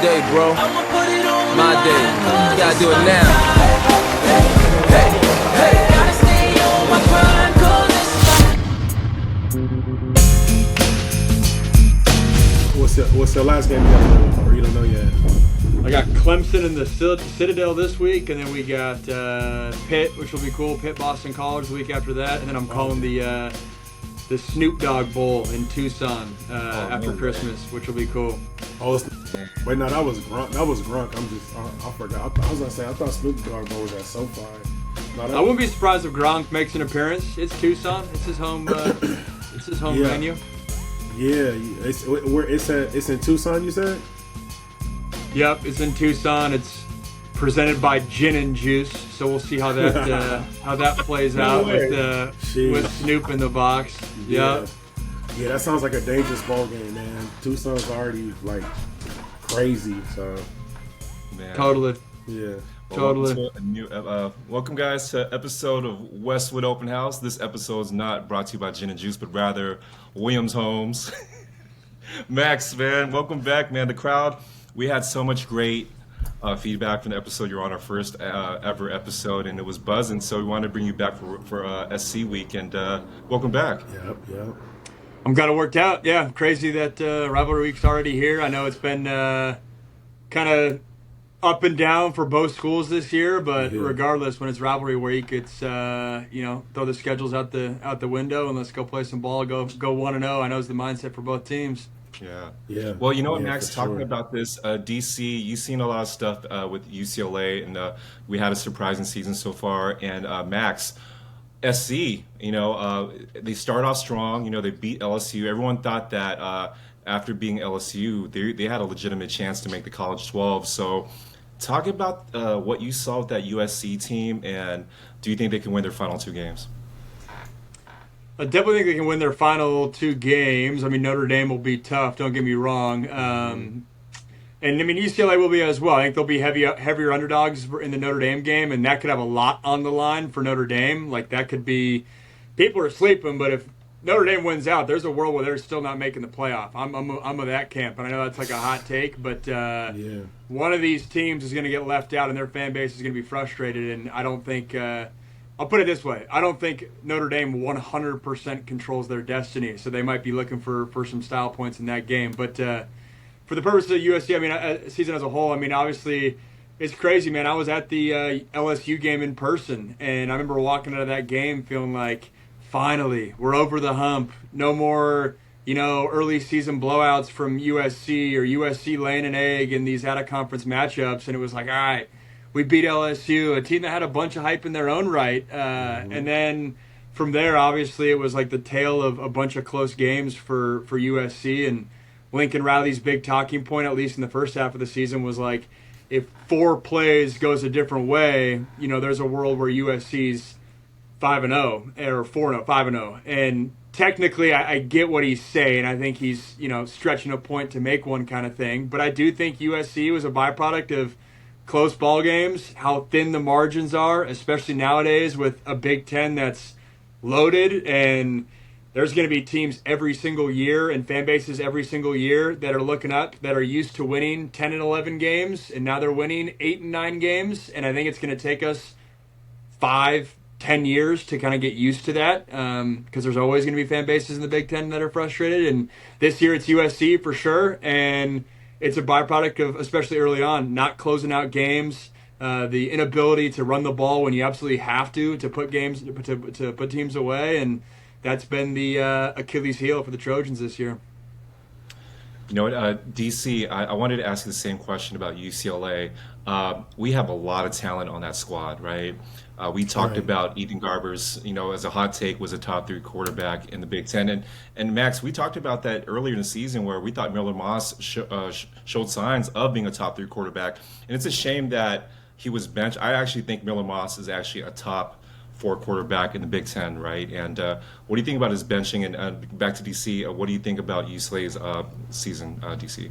day, bro. My day. You gotta do it now. What's the last game you got, or you don't know yet? I got Clemson in the Citadel this week, and then we got Pitt, which will be cool. Pitt, Boston College the week after that, and then I'm calling the Snoop Dogg Bowl in Tucson after Christmas, which will be cool. Oh, wait, no, that was Grunk. I forgot. I was gonna say I thought Snoop Dogg Bowl was at SoFi. No, I wouldn't be surprised if Gronk makes an appearance. It's Tucson. It's his home. It's his home venue. Yeah, it's in Tucson. You said? Yep, it's in Tucson. It's presented by Gin and Juice, so we'll see how that plays out with Snoop in the box. Yeah, that sounds like a dangerous ball game, man. Tucson's already like crazy, so man. Totally. Yeah. Well, welcome guys to episode of Westwood Open House. This episode is not brought to you by Gin and Juice, but rather Williams Homes. Max, man, welcome back, man. The crowd, we had so much great feedback from the episode. You're on our first ever episode, and it was buzzing. So we wanted to bring you back for SC Week, and welcome back. Yep. I'm glad it worked out. Yeah, crazy that Rivalry Week's already here. I know it's been kind of up and down for both schools this year, but regardless, when it's Rivalry Week, it's throw the schedules out the window and let's go play some ball. Go 1-0. I know it's the mindset for both teams. Yeah. Well, you know what, Max, talking about this, DC, you've seen a lot of stuff with UCLA, and we had a surprising season so far. And Max, SC, they start off strong. They beat LSU. Everyone thought that after being LSU, they had a legitimate chance to make the College 12. So talk about what you saw with that USC team, and do you think they can win their final two games? I definitely think they can win their final two games. I mean, Notre Dame will be tough, don't get me wrong. And, I mean, UCLA will be as well. I think they'll be heavier underdogs in the Notre Dame game, and that could have a lot on the line for Notre Dame. Like, that could be – people are sleeping, but if Notre Dame wins out, there's a world where they're still not making the playoff. I'm of that camp, and I know that's like a hot take, but one of these teams is going to get left out, and their fan base is going to be frustrated, and I don't think I'll put it this way. I don't think Notre Dame 100% controls their destiny, so they might be looking for some style points in that game. But for the purpose of USC, I mean, season as a whole, I mean, obviously it's crazy, man. I was at the LSU game in person, and I remember walking out of that game feeling like, finally, we're over the hump. No more, early season blowouts from USC or USC laying an egg in these out-of-conference matchups, and it was like, all right, we beat LSU, a team that had a bunch of hype in their own right. And then from there, obviously, it was like the tale of a bunch of close games for USC. And Lincoln Riley's big talking point, at least in the first half of the season, was like, if 4 plays goes a different way, there's a world where USC's 5-0 or 4-0, 5-0. And technically, I get what he's saying. I think he's, stretching a point to make one kind of thing. But I do think USC was a byproduct of close ball games, how thin the margins are, especially nowadays with a Big Ten that's loaded, and there's going to be teams every single year and fan bases every single year that are looking up, that are used to winning 10 and 11 games, and now they're winning 8 and 9 games, and I think it's going to take us 5-10 years to kind of get used to that, because there's always going to be fan bases in the Big Ten that are frustrated, and this year it's USC for sure, and it's a byproduct of, especially early on, not closing out games, the inability to run the ball when you absolutely have to put games to put teams away, and that's been the Achilles heel for the Trojans this year. You know what, DC, I wanted to ask you the same question about UCLA. We have a lot of talent on that squad, right? We talked about Ethan Garbers, as a hot take, was a top 3 quarterback in the Big Ten. And Max, we talked about that earlier in the season where we thought Miller Moss showed signs of being a top 3 quarterback. And it's a shame that he was benched. I actually think Miller Moss is actually a top 4 quarterback in the Big Ten, right? And what do you think about his benching? And back to DC, what do you think about UCLA's season, DC?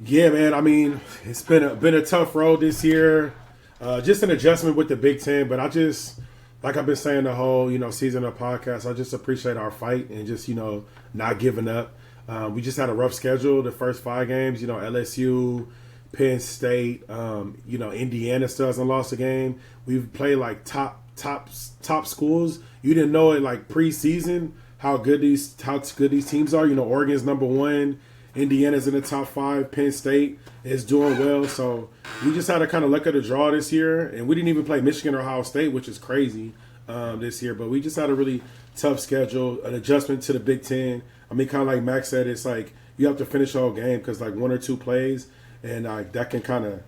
Yeah, man. I mean, it's been a tough road this year. Just an adjustment with the Big Ten, but I just, like I've been saying the whole, season of the podcast, I just appreciate our fight and just, not giving up. We just had a rough schedule the first 5 games. LSU, Penn State, Indiana still hasn't lost a game. We've played like top schools. You didn't know it like preseason how good these teams are. Oregon's #1. Indiana's in the top 5. Penn State is doing well. So we just had to kind of look at the draw this year. And we didn't even play Michigan or Ohio State, which is crazy this year. But we just had a really tough schedule, an adjustment to the Big Ten. I mean, kind of like Max said, it's like you have to finish the whole game because like 1 or 2 plays, and that can kind of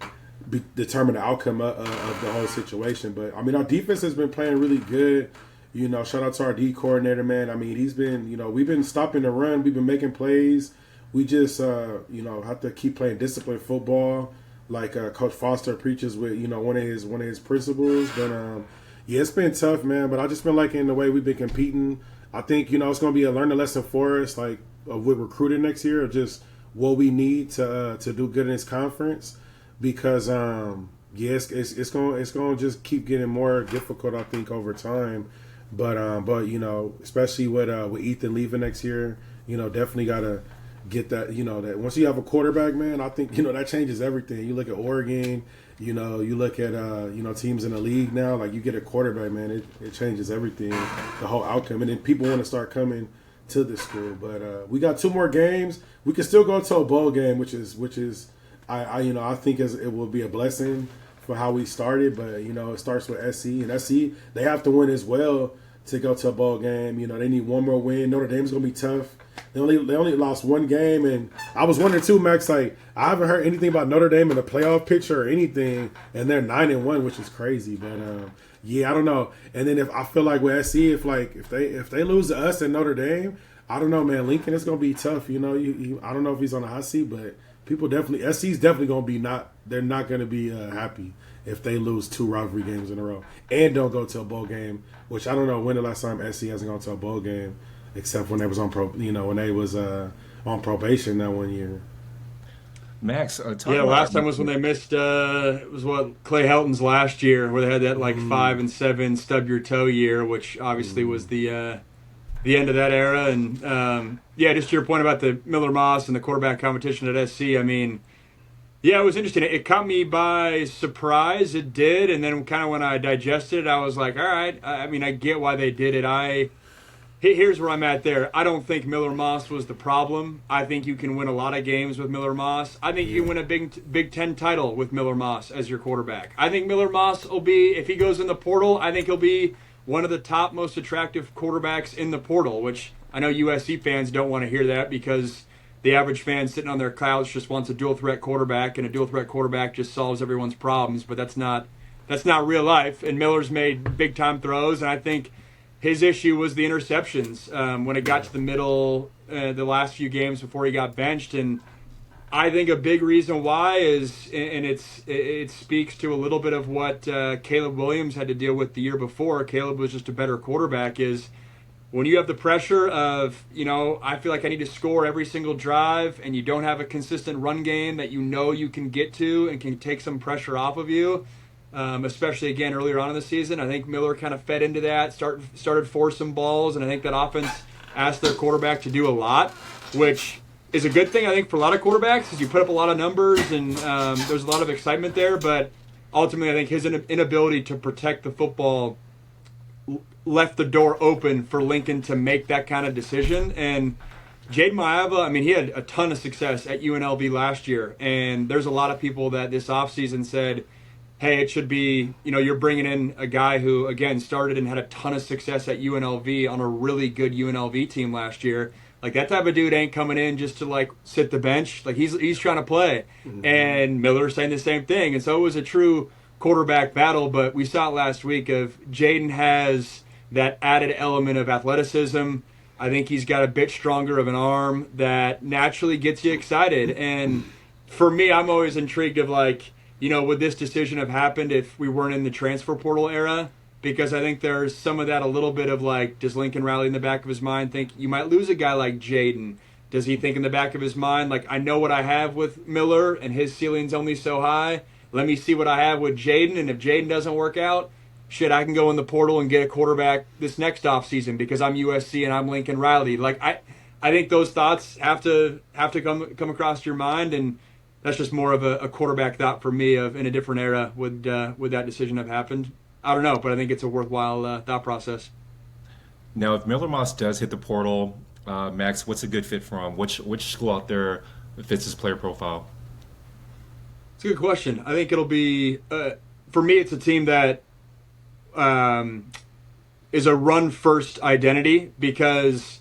determine the outcome of the whole situation. But, I mean, our defense has been playing really good. Shout out to our D coordinator, man. I mean, he's been, we've been stopping the run. We've been making plays. We just, have to keep playing disciplined football, like Coach Foster preaches with, one of his principles. But yeah, it's been tough, man. But I just been liking the way we've been competing. I think it's going to be a learning lesson for us, like with recruiting next year, of just what we need to do good in this conference. Because it's going to just keep getting more difficult, I think, over time. But especially with Ethan leaving next year, definitely got to get that, that once you have a quarterback, man, I think, that changes everything. You look at Oregon, you look at, teams in the league now, like you get a quarterback, man, it changes everything, the whole outcome. And then people want to start coming to the school. But we got 2 more games. We can still go to a bowl game, which is I think it will be a blessing for how we started. But, it starts with SC. And SC, they have to win as well to go to a bowl game. They need one more win. Notre Dame's going to be tough. They only lost 1 game, and I was wondering too, Max. Like I haven't heard anything about Notre Dame in the playoff picture or anything, and they're 9-1, which is crazy. But yeah, I don't know. And then if I feel like with SC, if they lose to us and Notre Dame, I don't know, man. Lincoln is gonna be tough. I don't know if he's on the hot seat, but people definitely SC's definitely gonna be not. They're not gonna be happy if they lose 2 rivalry games in a row and don't go to a bowl game. Which I don't know when the last time SC hasn't gone to a bowl game. Except when they was on when they was on probation that 1 year. Max, last time was when they missed. It was Clay Helton's last year, where they had that 5-7 stub your toe year, which obviously was the end of that era. And just to your point about the Miller Moss and the quarterback competition at SC. I mean, yeah, it was interesting. It caught me by surprise. It did, and then kind of when I digested it, I was like, all right. I mean, I get why they did it. Here's where I'm at there. I don't think Miller Moss was the problem. I think you can win a lot of games with Miller Moss. I think you can win a Big Ten title with Miller Moss as your quarterback. I think Miller Moss will be, if he goes in the portal, I think he'll be one of the top most attractive quarterbacks in the portal, which I know USC fans don't want to hear that because the average fan sitting on their couch just wants a dual-threat quarterback, and a dual-threat quarterback just solves everyone's problems, but that's not real life. And Miller's made big-time throws, and I think his issue was the interceptions when it got to the middle, the last few games before he got benched. And I think a big reason why is, and it speaks to a little bit of what Caleb Williams had to deal with the year before. Caleb was just a better quarterback. Is when you have the pressure of, I feel like I need to score every single drive, and you don't have a consistent run game that you can get to and can take some pressure off of you. Especially again earlier on in the season, I think Miller kind of fed into that, started forcing balls, and I think that offense asked their quarterback to do a lot, which is a good thing I think for a lot of quarterbacks, because you put up a lot of numbers and there's a lot of excitement there. But ultimately, I think his inability to protect the football left the door open for Lincoln to make that kind of decision. And Jaden Maiava, I mean, he had a ton of success at UNLV last year, and there's a lot of people that this offseason said, hey, it should be, you're bringing in a guy who, again, started and had a ton of success at UNLV on a really good UNLV team last year. Like, that type of dude ain't coming in just to, sit the bench. Like, he's trying to play. Mm-hmm. And Miller's saying the same thing. And so it was a true quarterback battle, but we saw it last week of Jaden has that added element of athleticism. I think he's got a bit stronger of an arm that naturally gets you excited. And for me, I'm always intrigued of, would this decision have happened if we weren't in the transfer portal era? Because I think there's some of that a little bit of does Lincoln rally in the back of his mind think you might lose a guy like Jaden? Does he think in the back of his mind, I know what I have with Miller and his ceiling's only so high. Let me see what I have with Jaden, and if Jaden doesn't work out, shit, I can go in the portal and get a quarterback this next offseason because I'm USC and I'm Lincoln Riley. I think those thoughts have to come across your mind, and that's just more of a quarterback thought for me. Of in a different era, would that decision have happened? I don't know, but I think it's a worthwhile thought process. Now, if Miller Moss does hit the portal, Max, what's a good fit for him? Which school out there fits his player profile? It's a good question. I think it'll be for me. It's a team that is a run first identity, because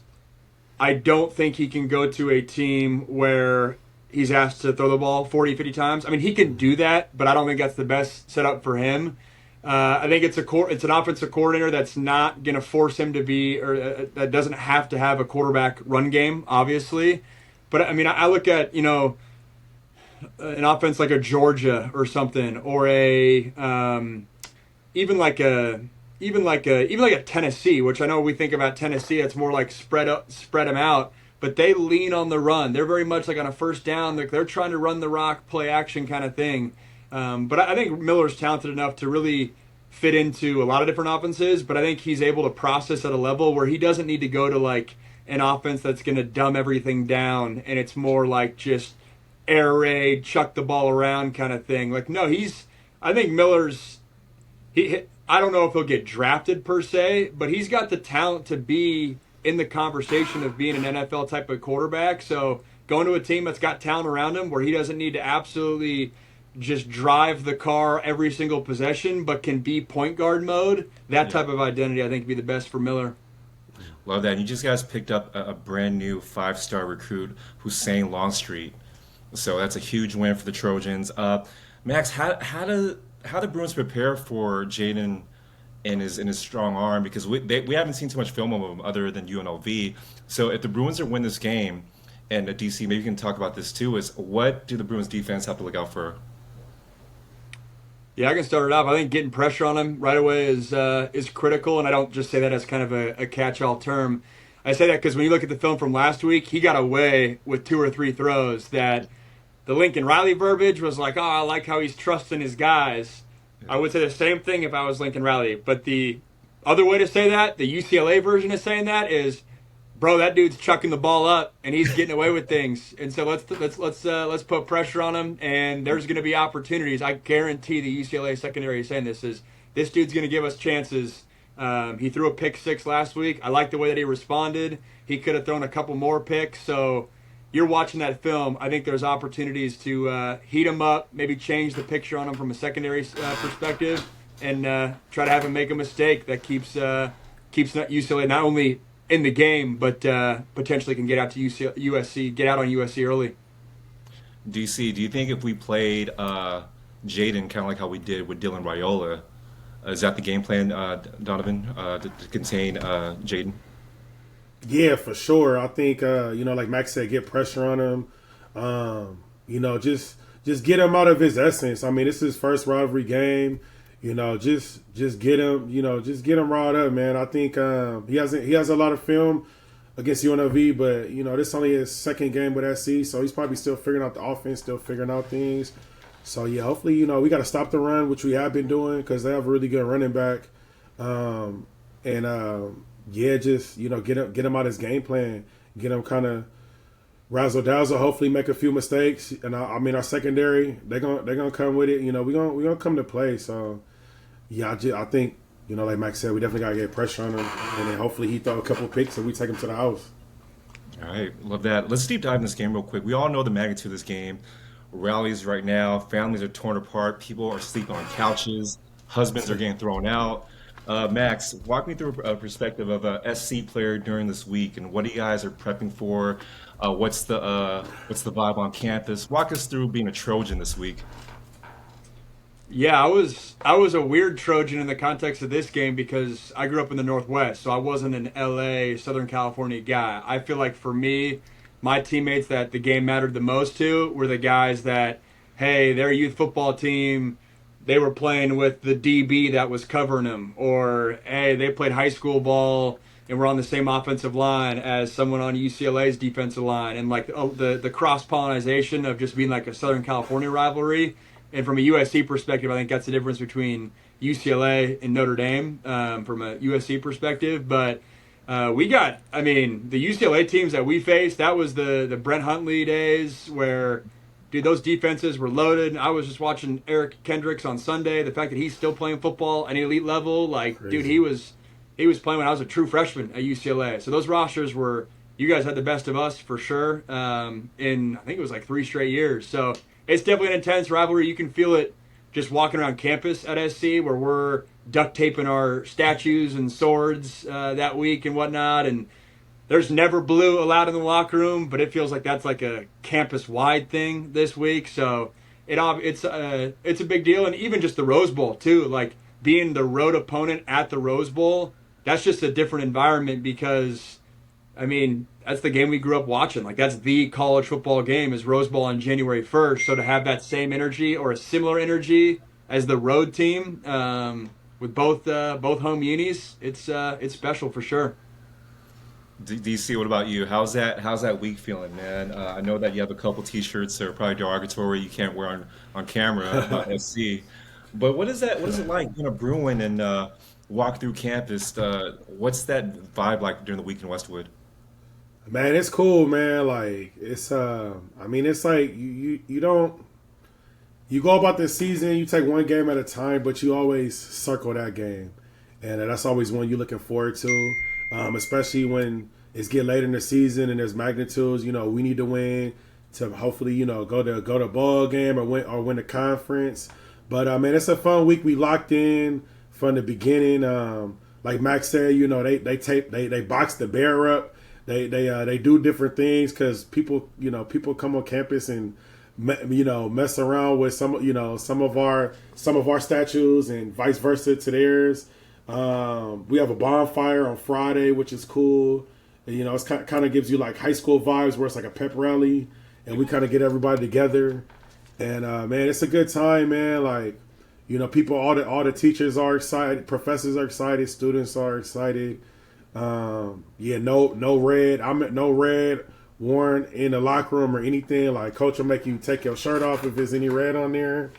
I don't think he can go to a team where he's asked to throw the ball 40, 50 times. I mean, he can do that, but I don't think that's the best setup for him. I think it's an offensive coordinator that's not going to force him to be, or that doesn't have to have a quarterback run game, obviously. But I mean, I look at, an offense like a Georgia or something, or even like a Tennessee, which I know we think about Tennessee, it's more like spread them out, but they lean on the run. They're very much like on a first down, they're trying to run the rock, play action kind of thing. But I think Miller's talented enough to really fit into a lot of different offenses, but I think he's able to process at a level where he doesn't need to go to like an offense that's going to dumb everything down, and it's more like just air raid, chuck the ball around kind of thing. Like, no, I think Miller's, I don't know if he'll get drafted per se, but he's got the talent to be in the conversation of being an NFL type of quarterback. So going to a team that's got talent around him where he doesn't need to absolutely just drive the car every single possession, but can be point guard mode, that type of identity I think would be the best for Miller. Love that. And you just guys picked up a brand new 5-star recruit, Hussein Longstreet. So that's a huge win for the Trojans. Max, how do the Bruins prepare for Jaden in his strong arm? Because we haven't seen too much film of him other than UNLV. So if the Bruins are win this game, and DC, maybe you can talk about this too, is what do the Bruins defense have to look out for? Yeah, I can start it off. I think getting pressure on him right away is critical, and I don't just say that as kind of a catch-all term. I say that because when you look at the film from last week, he got away with 2 or 3 throws that the Lincoln Riley verbiage was like, oh, I like how he's trusting his guys. I would say the same thing if I was Lincoln Riley. But the other way to say that, the UCLA version of saying that is, bro, that dude's chucking the ball up and he's getting away with things. And so let's put pressure on him, and there's going to be opportunities. I guarantee the UCLA secondary is saying this dude's going to give us chances. He threw a pick 6 last week. I like the way that he responded. He could have thrown a couple more picks. So you're watching that film. I think there's opportunities to heat him up, maybe change the picture on him from a secondary perspective, and try to have him make a mistake that keeps UCLA not only in the game, but potentially can get out to USC, get out on USC early. DC, do you think if we played Jaden kind of like how we did with Dylan Raiola, is that the game plan, Donovan, to contain Jaden? Yeah, for sure. I think like Max said, get pressure on him. Just get him out of his essence. I mean, this is his first rivalry game. Just get him. Just get him riled up, man. I think he has a lot of film against UNLV, but this is only his second game with SC, so he's probably still figuring out the offense, still figuring out things. So yeah, hopefully we got to stop the run, which we have been doing because they have a really good running back. Just get him out his game plan, get him kind of razzle dazzle. Hopefully, make a few mistakes, and I mean our secondary, they're gonna come with it. We're gonna come to play. So yeah, I think like Max said, we definitely gotta get pressure on him, and then hopefully he throw a couple picks and we take him to the house. All right, love that. Let's deep dive in this game real quick. We all know the magnitude of this game. Rallies right now, families are torn apart, people are sleeping on couches, husbands are getting thrown out. Max, walk me through a perspective of a SC player during this week, and what you guys are prepping for. What's the vibe on campus? Walk us through being a Trojan this week. Yeah, I was a weird Trojan in the context of this game because I grew up in the Northwest, so I wasn't an LA, Southern California guy. I feel like for me, my teammates that the game mattered the most to were the guys that, hey, their youth football team, they were playing with the DB that was covering them, or hey, they played high school ball and were on the same offensive line as someone on UCLA's defensive line, and like the cross-pollination of just being like a Southern California rivalry. And from a USC perspective, I think that's the difference between UCLA and Notre Dame from a USC perspective. But I mean, the UCLA teams that we faced, that was the Brent Huntley days where, dude, those defenses were loaded. I was just watching Eric Kendricks on Sunday. The fact that he's still playing football at an elite level, like, Crazy. dude, he was playing when I was a true freshman at UCLA. So those rosters were, you guys had the best of us for sure. In I think it was like 3 straight years. So it's definitely an intense rivalry. You can feel it just walking around campus at SC, where we're duct taping our statues and swords that week and whatnot. And there's never blue allowed in the locker room, but it feels like that's like a campus-wide thing this week. So it's a big deal. And even just the Rose Bowl too, like being the road opponent at the Rose Bowl, that's just a different environment because, I mean, that's the game we grew up watching. Like that's the college football game is Rose Bowl on January 1st. So to have that same energy or a similar energy as the road team with both home unis, it's special for sure. DC, what about you? How's that week feeling, man? I know that you have a couple T-shirts that are probably derogatory you can't wear on camera about SC, but what is that? What is it like being a Bruin and walk through campus? What's that vibe like during the week in Westwood? Man, it's cool, man. Like it's I mean, it's like you don't you go about this season, you take one game at a time, but you always circle that game, and that's always one you're looking forward to. Especially when it's get later in the season and there's magnitudes, we need to win to hopefully, go to a ball game or win the conference. But man, it's a fun week. We locked in from the beginning. Like Max said, they box the bear up. They do different things because people come on campus and mess around with some of our statues and vice versa to theirs. We have a bonfire on Friday, which is cool. And, it's kind of gives you like high school vibes where it's like a pep rally, and we kind of get everybody together. And man, it's a good time, man. Like, people, all the teachers are excited, professors are excited, students are excited. No red. I'm no red worn in the locker room or anything. Like, coach will make you take your shirt off if there's any red on there.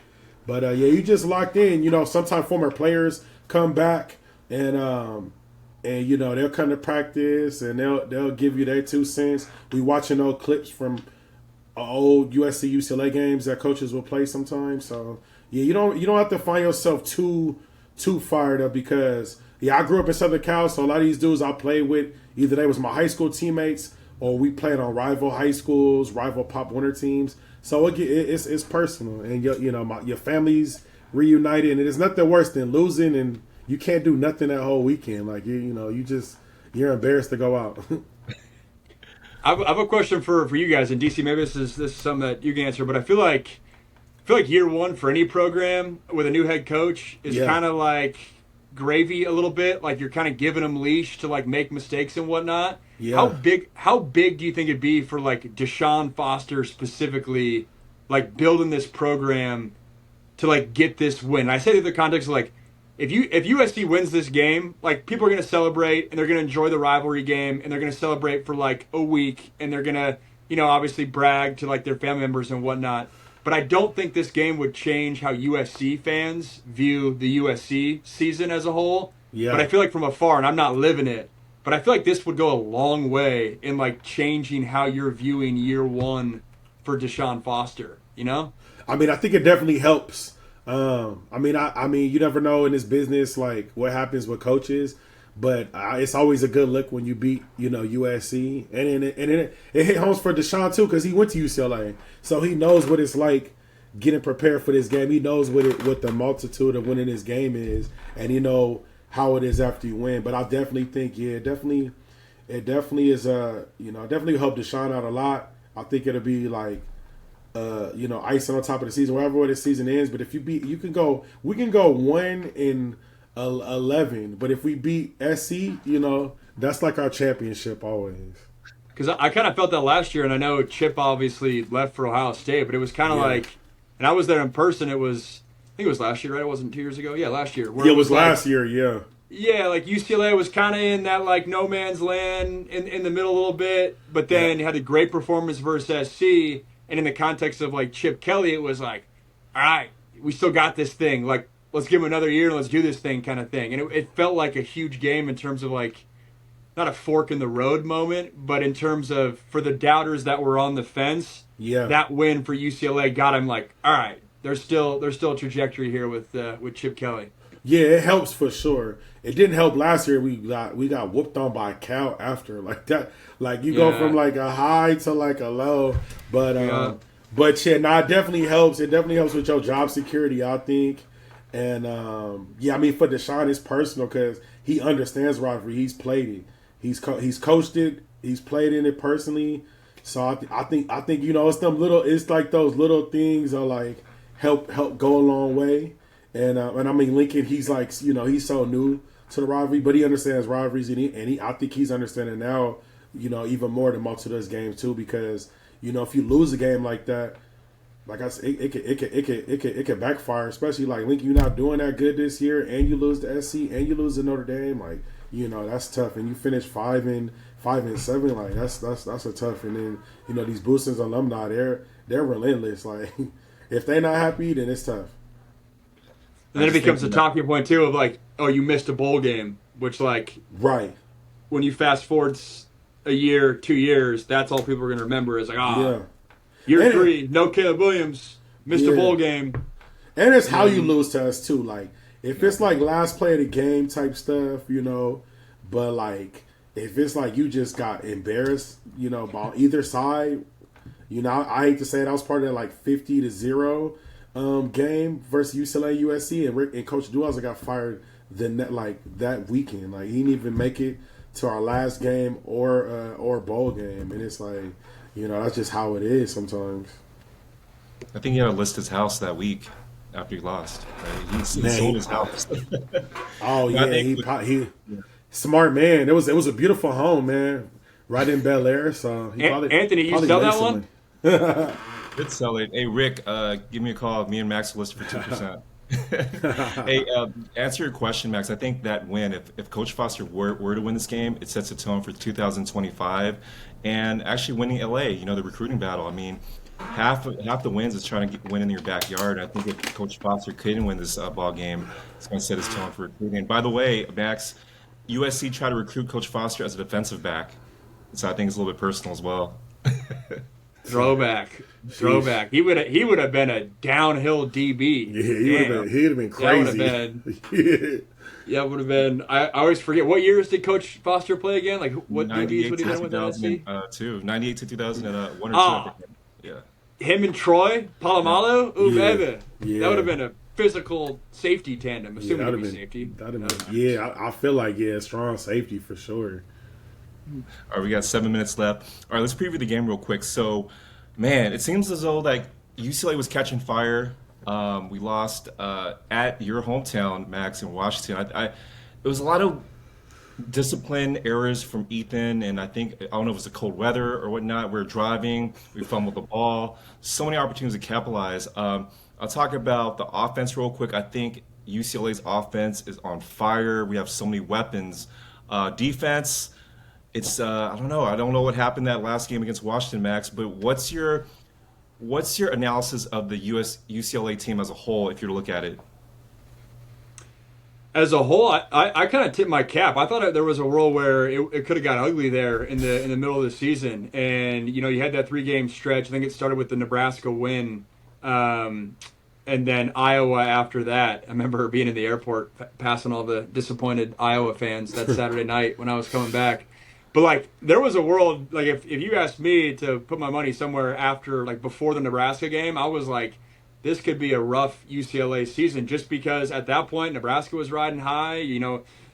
But you just locked in. Sometimes former players come back and they'll come to practice and they'll give you their 2 cents. We watching old clips from old USC-UCLA games that coaches will play sometimes. So you don't have to find yourself too fired up because I grew up in Southern Cal, so a lot of these dudes I played with, either they was my high school teammates or we played on rival high schools, rival Pop Warner teams. So it's personal, and your family's reunited, and there's nothing worse than losing and you can't do nothing that whole weekend. Like you're embarrassed to go out. I have a question for you guys, and DC, maybe this is something that you can answer, but I feel like year one for any program with a new head coach is kind of like gravy a little bit. Like you're kind of giving them leash to like make mistakes and whatnot. Yeah. How big do you think it'd be for like Deshaun Foster specifically, like building this program to like get this win? And I say that in the context of like, if USC wins this game, like people are going to celebrate and they're going to enjoy the rivalry game and they're going to celebrate for like a week and they're going to, obviously brag to like their family members and whatnot. But I don't think this game would change how USC fans view the USC season as a whole. Yeah. But I feel like from afar, and I'm not living it, but I feel like this would go a long way in like changing how you're viewing year one for Deshaun Foster, I mean, I think it definitely helps. I mean, you never know in this business, like what happens with coaches, but it's always a good look when you beat, USC, and it hit home for Deshaun too, because he went to UCLA, so he knows what it's like getting prepared for this game. He knows what the multitude of winning this game is, and how it is after you win. But I definitely think, it definitely is definitely helped Deshaun out a lot. I think it'll be like icing on top of the season, wherever the season ends. But if we can go 1-11. But if we beat SC, that's like our championship always. Because I kind of felt that last year, and I know Chip obviously left for Ohio State, but it was kind of like, and I was there in person. I think it was last year, right? It wasn't 2 years ago. Yeah, last year. It was last year. Yeah. Yeah, like UCLA was kind of in that like no man's land in the middle a little bit, but then had a great performance versus SC. And in the context of like Chip Kelly, it was like, all right, we still got this thing. Like, let's give him another year and let's do this thing kind of thing. And it felt like a huge game in terms of like not a fork in the road moment, but in terms of for the doubters that were on the fence, Yeah. that win for UCLA got him like, all right, there's still a trajectory here with Chip Kelly. Yeah, it helps for sure. It didn't help last year. We got whooped on by Cal after like that. Like you go from like a high to like a low, but it definitely helps. It definitely helps with your job security, I think. And I mean for Deshaun, it's personal because he understands rivalry. He's played it. He's coached it. He's played in it personally. So I think it's like those little things are like help go a long way. And I mean Lincoln, he's like he's so new to the rivalry, but he understands rivalries, and I think he's understanding now, even more than most of those games too, because if you lose a game like that, like I said, it could backfire, especially like Lincoln, you're not doing that good this year, and you lose to SC, and you lose to Notre Dame, like that's tough, and you finish 5-7, like that's a tough, and then these Boosters alumni, they're relentless, like if they're not happy, then it's tough. And then it becomes a talking point, too, of like, oh, you missed a bowl game, which, like, right. When you fast forward a year, 2 years, that's all people are going to remember is like, year 3, no Caleb Williams, missed a bowl game. And it's how you lose to us, too. Like, if it's like last play of the game type stuff, but like, if it's like you just got embarrassed, by either side, I hate to say it, I was part of that like 50-0. Game versus UCLA USC, and Coach Duelza got fired that weekend. Like he didn't even make it to our last game or bowl game, and it's like that's just how it is sometimes. I think he had to list his house that week after he lost. Right? He sold his house. Oh yeah, he smart man. It was a beautiful home, man, right in Bel Air. So Anthony, you sell that one? Good sell it. Hey, Rick, give me a call. Me and Max will list for 2%. Hey, answer your question, Max. I think that win, if Coach Foster were to win this game, it sets a tone for 2025 and actually winning LA, the recruiting battle. I mean, half the wins is trying to win in your backyard. And I think if Coach Foster couldn't win this ball game, it's going to set his tone for recruiting. And by the way, Max, USC tried to recruit Coach Foster as a defensive back. So I think it's a little bit personal as well. Throwback. He would have been a downhill DB. Yeah, he'd have been crazy. It would have been. I always forget, what years did Coach Foster play again? Like what DBs would he have with LSC? 98 to 2001 or 2. Yeah. Him and Troy Polamalu. Ooh, baby. Yeah. That would have been a physical safety tandem. Assuming it would be safety. I feel like strong safety for sure. All right, we got 7 minutes left. All right, let's preview the game real quick. So, man, it seems as though like UCLA was catching fire. We lost at your hometown, Max, in Washington. It was a lot of discipline errors from Ethan, and I don't know if it was the cold weather or whatnot. We were driving, we fumbled the ball. So many opportunities to capitalize. I'll talk about the offense real quick. I think UCLA's offense is on fire. We have so many weapons. Defense. It's I don't know. I don't know what happened that last game against Washington, Max. But what's your analysis of the UCLA team as a whole, if you were to look at it? As a whole, I kind of tipped my cap. I thought there was a world where it could have got ugly there in the middle of the season, and you had that 3-game stretch. I think it started with the Nebraska win, and then Iowa after that. I remember being in the airport passing all the disappointed Iowa fans that Saturday night when I was coming back. But, like, there was a world, like, if you asked me to put my money somewhere after, like, before the Nebraska game, I was like, this could be a rough UCLA season just because at that point, Nebraska was riding high.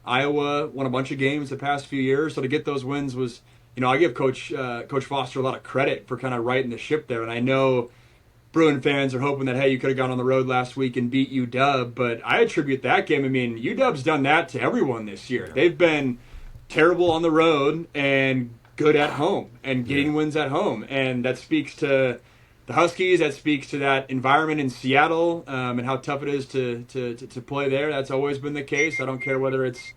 Iowa won a bunch of games the past few years. So to get those wins was, I give Coach Foster a lot of credit for kind of righting the ship there. And I know Bruin fans are hoping that, hey, you could have gone on the road last week and beat UW. But I attribute that game. I mean, UW's done that to everyone this year. They've been terrible on the road and good at home and getting wins at home, and that speaks to the Huskies. That speaks to that environment in Seattle and how tough it is to play there. That's always been the case. I don't care whether it's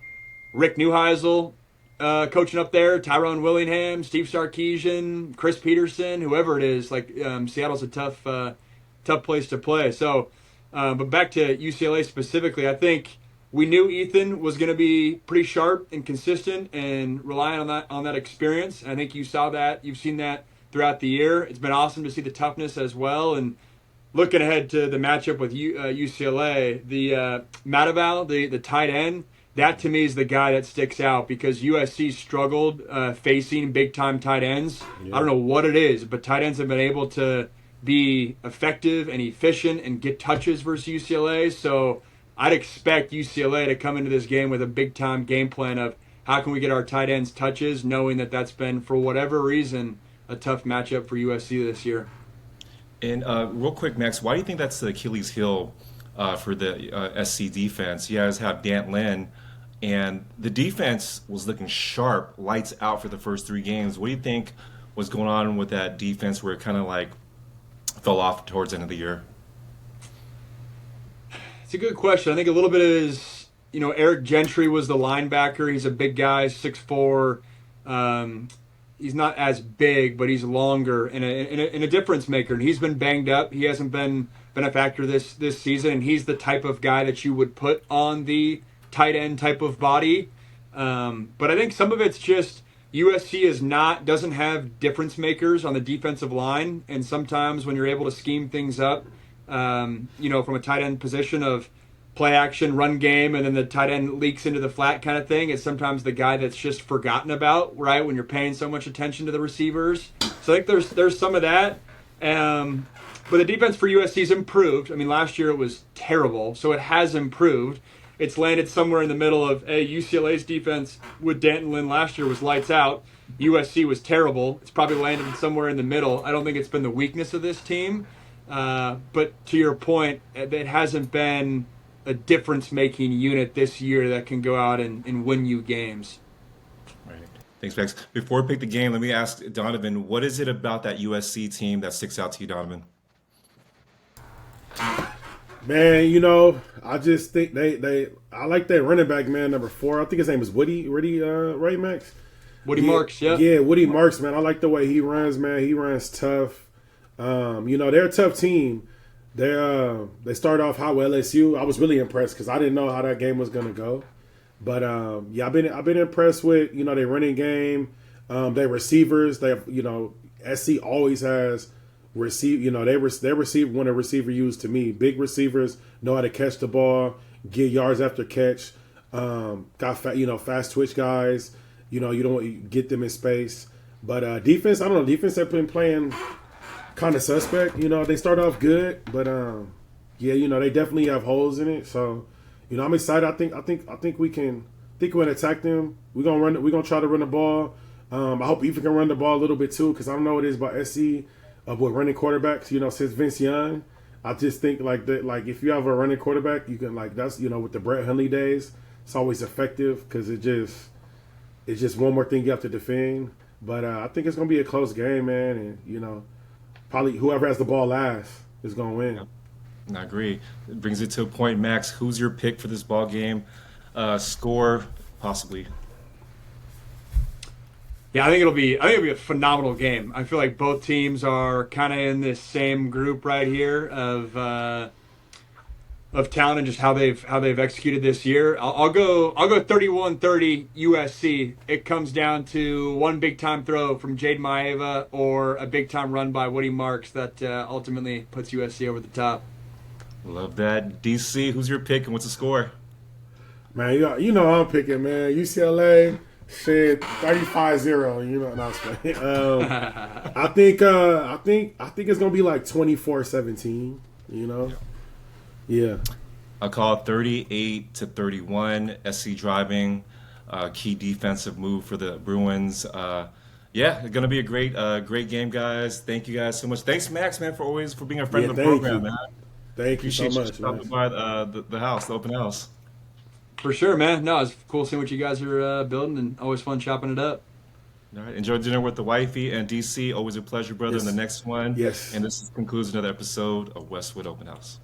Rick Neuheisel coaching up there, Tyrone Willingham, Steve Sarkisian, Chris Peterson, whoever it is. Like Seattle's a tough place to play. So, but back to UCLA specifically, I think we knew Ethan was going to be pretty sharp and consistent and relying on that experience. I think you saw that. You've seen that throughout the year. It's been awesome to see the toughness as well. And looking ahead to the matchup with UCLA, the Mataval, the tight end, that to me is the guy that sticks out because USC struggled facing big-time tight ends. Yeah. I don't know what it is, but tight ends have been able to be effective and efficient and get touches versus UCLA. So I'd expect UCLA to come into this game with a big-time game plan of how can we get our tight ends touches, knowing that that's been, for whatever reason, a tough matchup for USC this year. And real quick, Max, why do you think that's the Achilles heel for the SC defense? You guys have Dan Lin, and the defense was looking sharp, lights out for the first 3 games. What do you think was going on with that defense where it kind of like fell off towards the end of the year? It's a good question. I think a little bit is, Eric Gentry was the linebacker. He's a big guy, 6'4". He's not as big, but he's longer and a difference maker. And he's been banged up. He hasn't been a factor this season. And he's the type of guy that you would put on the tight end type of body. But I think some of it's just USC doesn't have difference makers on the defensive line. And sometimes when you're able to scheme things up, from a tight end position of play action, run game, and then the tight end leaks into the flat kind of thing, it's sometimes the guy that's just forgotten about, right, when you're paying so much attention to the receivers. So I think there's some of that. But the defense for USC's improved. I mean, last year it was terrible, so it has improved. It's landed somewhere in the middle of, UCLA's defense with Danton Lynn last year was lights out. USC was terrible. It's probably landed somewhere in the middle. I don't think it's been the weakness of this team. But to your point, it hasn't been a difference-making unit this year that can go out and win you games. Right. Thanks, Max. Before we pick the game, let me ask Donovan, what is it about that USC team that sticks out to you, Donovan? Man, I just think I like that running back, man, number 4. I think his name is Woody, right, Max? Woody Marks, yeah. Yeah, Woody Marks, man. I like the way he runs, man. He runs tough. They're a tough team. They started off hot with LSU. I was really impressed because I didn't know how that game was gonna go. But I've been impressed with their running game, their receivers. They have SC always has receive. Their receiver when a receiver used to me. Big receivers know how to catch the ball, get yards after catch. Got fast twitch guys. You don't want to get them in space. But defense, I don't know. Defense have been playing kind of suspect. They start off good, but they definitely have holes in it. So, I'm excited. I think we can attack them. We're gonna try to run the ball. I hope Ethan can run the ball a little bit too, because I don't know what it is about SC with running quarterbacks. Since Vince Young, I just think that if you have a running quarterback, you can that's with the Brett Hundley days, it's always effective because it's just one more thing you have to defend. But I think it's gonna be a close game, man, and probably whoever has the ball last is going to win. I agree. It brings it to a point, Max. Who's your pick for this ball game? Score, possibly. Yeah, I think it'll be a phenomenal game. I feel like both teams are kind of in this same group right here of talent and just how they've executed this year. I'll go 31-30 USC. It comes down to one big time throw from Jade Maeva or a big time run by Woody Marks that ultimately puts USC over the top. Love that. DC, who's your pick and what's the score? Man, I'm picking, man. UCLA, shit, 35-0. No, I'm playing. I think it's gonna be like 24-17. Yeah. I'll call it 38-31. SC driving, key defensive move for the Bruins. It's going to be a great game, guys. Thank you guys so much. Thanks, Max, man, for being a friend of the program, man. Thank you so much. Appreciate you stopping by the house, the open house. For sure, man. No, it's cool seeing what you guys are building, and always fun chopping it up. All right. Enjoy dinner with the wifey and DC. Always a pleasure, brother. Yes. In the next one. Yes. And this concludes another episode of Westwood Open House.